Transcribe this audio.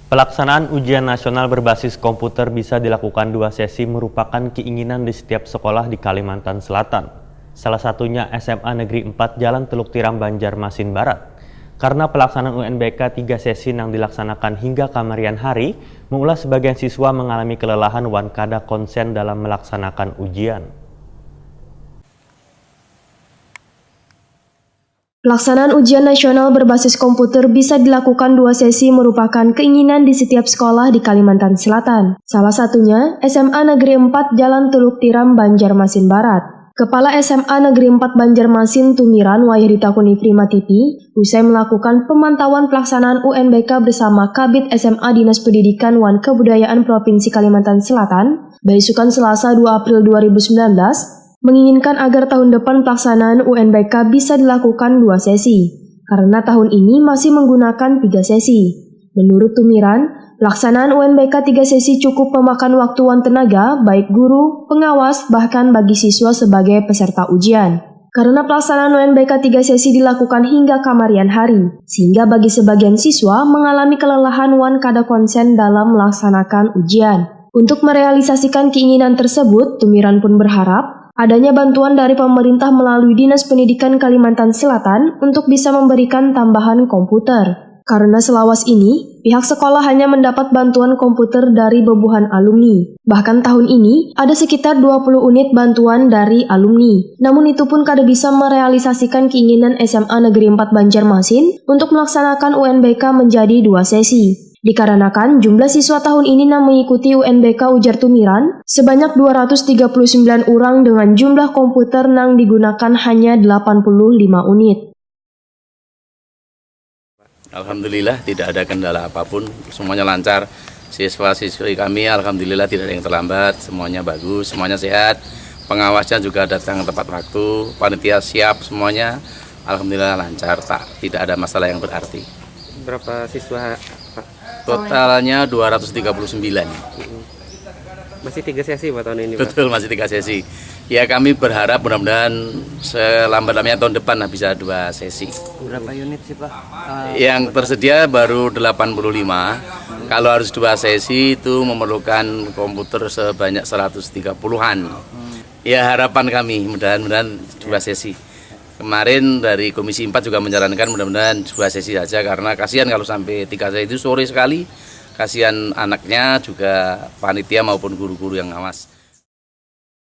Pelaksanaan ujian nasional berbasis komputer bisa dilakukan 2 sesi merupakan keinginan di setiap sekolah di Kalimantan Selatan. Salah satunya SMA Negeri 4 Jalan Teluk Tiram Banjarmasin Barat. Karena pelaksanaan UNBK 3 sesi yang dilaksanakan hingga kemarin hari, mengulas sebagian siswa mengalami kelelahan wan kada konsen dalam melaksanakan ujian. Pelaksanaan ujian nasional berbasis komputer bisa dilakukan 2 sesi merupakan keinginan di setiap sekolah di Kalimantan Selatan. Salah satunya SMA Negeri 4 Jalan Teluk Tiram Banjarmasin Barat. Kepala SMA Negeri 4 Banjarmasin Tumiran Wahyudita Kunifri Matipi usai melakukan pemantauan pelaksanaan UNBK bersama Kabid SMA Dinas Pendidikan wan Kebudayaan Provinsi Kalimantan Selatan, Baisukan Selasa 2 April 2019, menginginkan agar tahun depan pelaksanaan UNBK bisa dilakukan 2 sesi, karena tahun ini masih menggunakan 3 sesi. Menurut Tumiran, pelaksanaan UNBK 3 sesi cukup memakan waktuan tenaga, baik guru, pengawas, bahkan bagi siswa sebagai peserta ujian. Karena pelaksanaan UNBK 3 sesi dilakukan hingga kemarin hari, sehingga bagi sebagian siswa mengalami kelelahan wan kada konsen dalam melaksanakan ujian. Untuk merealisasikan keinginan tersebut, Tumiran pun berharap adanya bantuan dari pemerintah melalui Dinas Pendidikan Kalimantan Selatan untuk bisa memberikan tambahan komputer. Karena selawas ini, pihak sekolah hanya mendapat bantuan komputer dari bebuhan alumni. Bahkan tahun ini, ada sekitar 20 unit bantuan dari alumni. Namun itu pun kada bisa merealisasikan keinginan SMA Negeri 4 Banjarmasin untuk melaksanakan UNBK menjadi 2 sesi. Dikarenakan jumlah siswa tahun ini yang mengikuti UNBK ujar Tumiran sebanyak 239 orang dengan jumlah komputer yang digunakan hanya 85 unit. Alhamdulillah tidak ada kendala apapun, semuanya lancar. Siswa-siswi kami alhamdulillah tidak ada yang terlambat, semuanya bagus, semuanya sehat. Pengawasnya juga datang tepat waktu, panitia siap semuanya. Alhamdulillah lancar, tidak ada masalah yang berarti. Berapa siswa, Pak? Totalnya 239. Masih 3 sesi Pak tahun ini, Pak? Betul, masih 3 sesi. Ya kami berharap mudah-mudahan selambat-lambatnya tahun depan bisa 2 sesi. Berapa unit sih Pak? Yang tersedia baru 85. Kalau harus 2 sesi itu memerlukan komputer sebanyak 130-an. Ya harapan kami mudah-mudahan 2 sesi. Kemarin dari Komisi 4 juga menyarankan mudah-mudahan 2 sesi saja karena kasihan kalau sampai 3 sesi itu sore sekali. Kasihan anaknya juga panitia maupun guru-guru yang ngawas.